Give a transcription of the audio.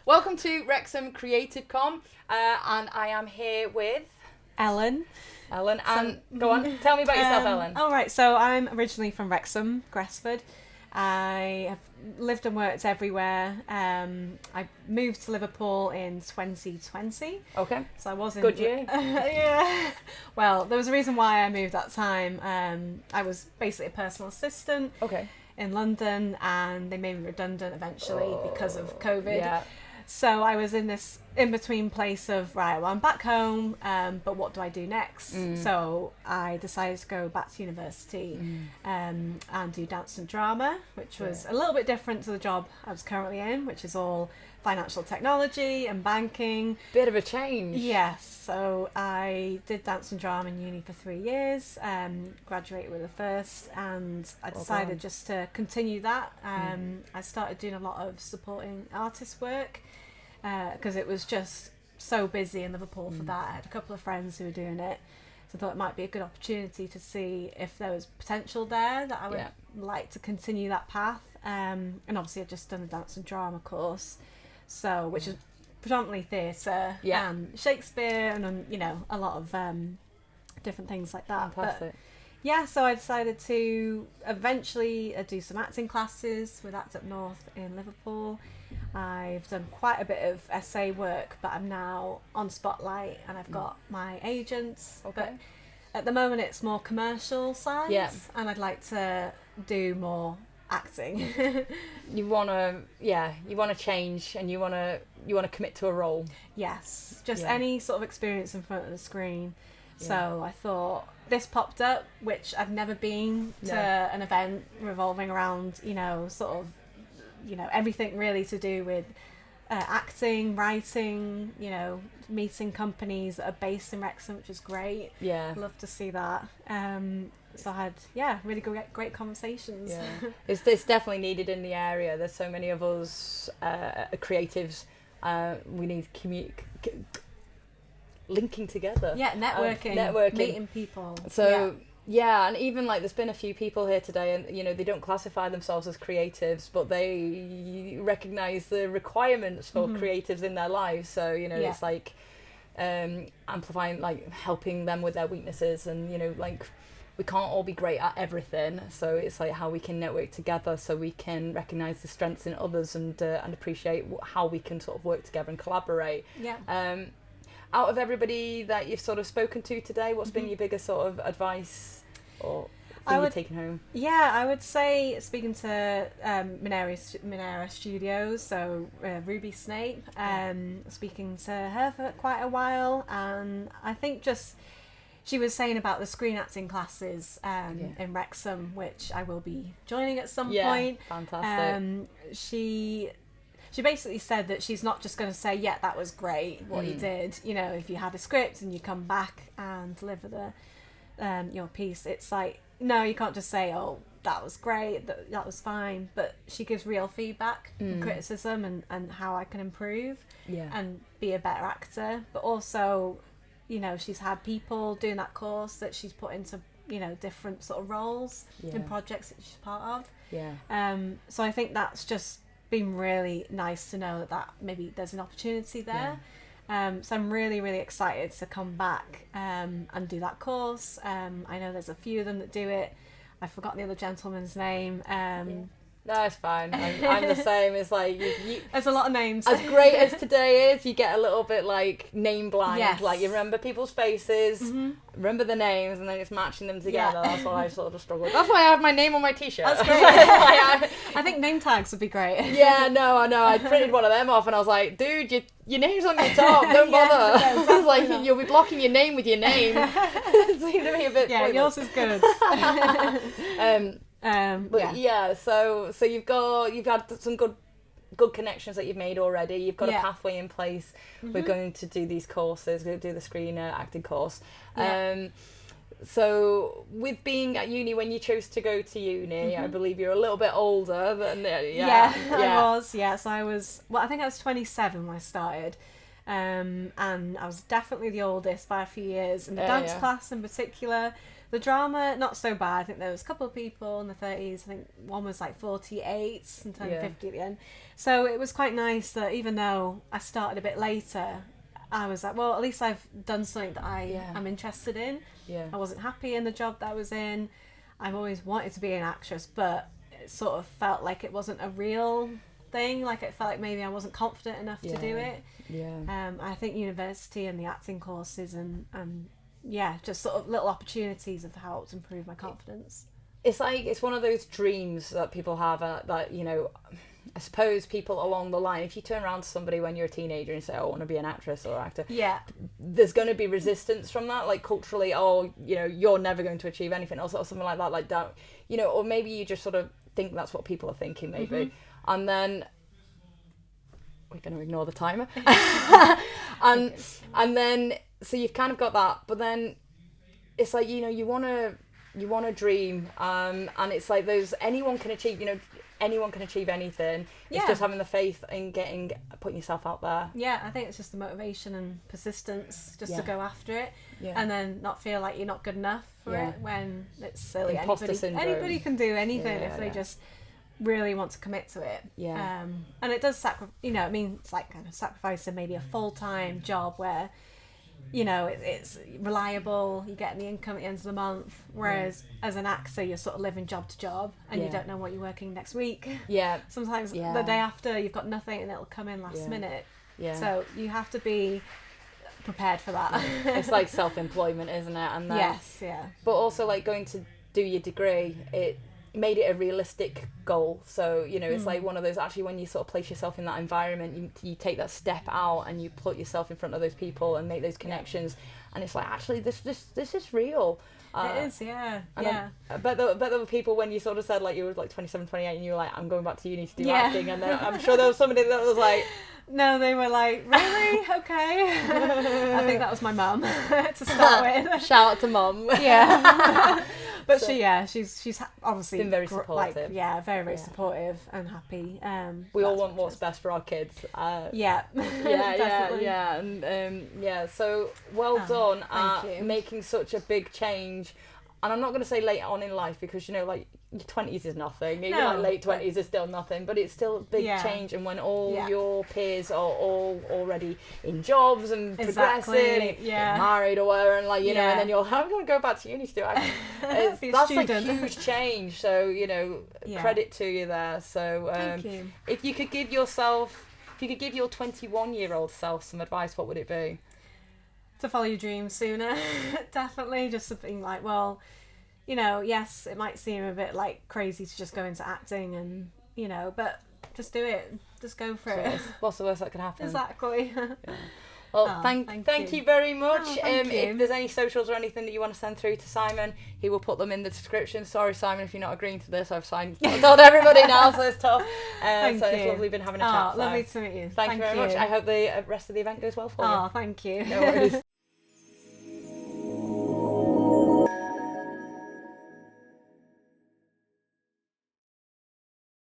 Welcome to Wrexham Cre8ive Con, and I am here with Ellen. And go on, tell me about yourself, Ellen. All right, so I'm originally from Wrexham, Cre8ive. I have lived and worked everywhere. I moved to Liverpool in 2020. Okay. So I was in... Good year. Yeah. Well, there was a reason why I moved that time. I was basically a personal assistant. Okay. In London, and they made me redundant eventually because of COVID. Yeah. So I was in this in-between place of, right, well, I'm back home, but what do I do next? So I decided to go back to university and do dance and drama, which was a little bit different to the job I was currently in, which is all financial technology and banking. Bit of a change. Yes, so I did dance and drama in uni for 3 years, graduated with a first, and I decided just to continue that. I started doing a lot of supporting artist work because it was just so busy in Liverpool for that. I had a couple of friends who were doing it, so I thought it might be a good opportunity to see if there was potential there that I would like to continue that path. And obviously I've just done a dance and drama course, so which is predominantly theatre and Shakespeare and a lot of different things like that. Fantastic. But, so I decided to eventually do some acting classes with Act Up North in Liverpool. I've done quite a bit of essay work, but I'm now on Spotlight and I've got my agents. Okay. But at the moment it's more commercial side, and I'd like to do more acting. You wanna change, and you wanna commit to a role. Yes, just any sort of experience in front of the screen. So I thought this popped up, which I've never been to an event revolving around, everything really to do with acting, writing, meeting companies that are based in Wrexham, which is great. Yeah. Love to see that. So I had, really great conversations. Yeah. It's definitely needed in the area. There's so many of us creatives. We need linking together. Yeah, networking, meeting people. So and even there's been a few people here today, and they don't classify themselves as creatives, but they recognise the requirements for creatives in their lives. So it's amplifying, helping them with their weaknesses, and we can't all be great at everything. So it's how we can network together, so we can recognise the strengths in others and appreciate how we can sort of work together and collaborate. Yeah. Out of everybody that you've sort of spoken to today, what's been your biggest sort of advice or thing you're taking home? Yeah, I would say speaking to Minera Studios, so Ruby Snape, speaking to her for quite a while, and I think she was saying about the screen acting classes in Wrexham, which I will be joining at some point. Fantastic. She basically said that she's not just going to say, that was great, what you did. If you had a script and you come back and deliver your piece, it's no, you can't just say, oh, that was great, that was fine. But she gives real feedback and criticism and how I can improve and be a better actor. But also, she's had people doing that course that she's put into, different sort of roles in projects that she's part of. Yeah. So I think that's just been really nice to know that maybe there's an opportunity there. So I'm really, really excited to come back and do that course. I know there's a few of them that do it. I've forgotten the other gentleman's name. No, it's fine. I'm the same. It's you there's a lot of names. As great as today is, you get a little bit name blind. Yes. You remember people's faces, remember the names, and then it's matching them together. That's what I sort of struggle with. That's why I have my name on my t-shirt. That's great. I think name tags would be great. Yeah, no, I know. I printed one of them off and I was like, dude, your name's on your top, don't bother. I was you'll be blocking your name with your name. It seemed to me a bit pointless. Yours is good. So you've had some good connections that you've made already. You've got a pathway in place. We're going to do these courses. We're going to do the screen acting course. So with being at uni, when you chose to go to uni, I believe you're a little bit older than I was. So I was. Well, I think I was 27 when I started. And I was definitely the oldest by a few years. In the dance yeah. class in particular, the drama, not so bad. I think there was a couple of people in the 30s. I think one was like 48 and turned 50 at the end. So it was quite nice that even though I started a bit later, I was like, well, at least I've done something that I'm interested in. Yeah. I wasn't happy in the job that I was in. I've always wanted to be an actress, but it sort of felt like it wasn't a real thing. Like it felt like maybe I wasn't confident enough to do it. Yeah. I think university and the acting courses and just sort of little opportunities have helped improve my confidence. It's like, it's one of those dreams that people have that, you know, I suppose people along the line, if you turn around to somebody when you're a teenager and say, oh, I want to be an actress or actor, there's going to be resistance from that, like culturally, oh, you know, you're never going to achieve anything, or something like that, like don't, you know, or maybe you just sort of think that's what people are thinking, maybe. And then we're going to ignore the timer. and then, so you've kind of got that, but then it's like, you know, you want to dream, and it's like anyone can achieve, you know, anyone can achieve anything. It's just having the faith in putting yourself out there. Yeah, I think it's just the motivation and persistence just to go after it, and then not feel like you're not good enough for it when it's silly. Anybody can do anything if they just really want to commit to it. And it does you know, I mean, it's like kind of sacrificing maybe a full-time job where, you know, it's reliable, you're getting the income at the end of the month, whereas as an actor you're sort of living job to job and you don't know what you're working next week. Sometimes the day after you've got nothing and it'll come in last minute. So you have to be prepared for that. It's like self-employment, isn't it? And then, but also like going to do your degree, it made it a realistic goal. So, you know, it's like one of those, actually, when you sort of place yourself in that environment, you take that step out and you put yourself in front of those people and make those connections, and it's like, actually, this is real. It is, But there were people when you sort of said like you were like 27, 28 and you were like, I'm going back to uni to do acting, and then I'm sure there was somebody that was like, no, they were like, really? Okay. I think that was my mum to start with. Shout out to mum. But she's obviously been very supportive. Like, very supportive and happy. We all want what's best for our kids. Definitely. And so well done at making such a big change. And I'm not going to say late on in life, because, you know, like your 20s is nothing. Even like late 20s is still nothing, but it's still a big change. And when all your peers are all already in jobs and progressing, married or whatever, and like, you know, and then you're, I'm going to go back to uni to do acting. That's like a huge change. So, you know, credit to you there. So thank you. If you could give your 21-year-old self some advice, what would it be? To follow your dreams sooner. Definitely, just being like, well, you know, yes, it might seem a bit like crazy to just go into acting, and, you know, but just do it, just go for it. What's the worst that could happen? Exactly. Well, thank you very much. Thank you. If there's any socials or anything that you want to send through to Simon, he will put them in the description. Sorry, Simon, if you're not agreeing to this. I've told everybody now, so it's tough. It's lovely been having a chat. Lovely to meet you. Thank you very much. I hope the rest of the event goes well for you. Thank you. No worries.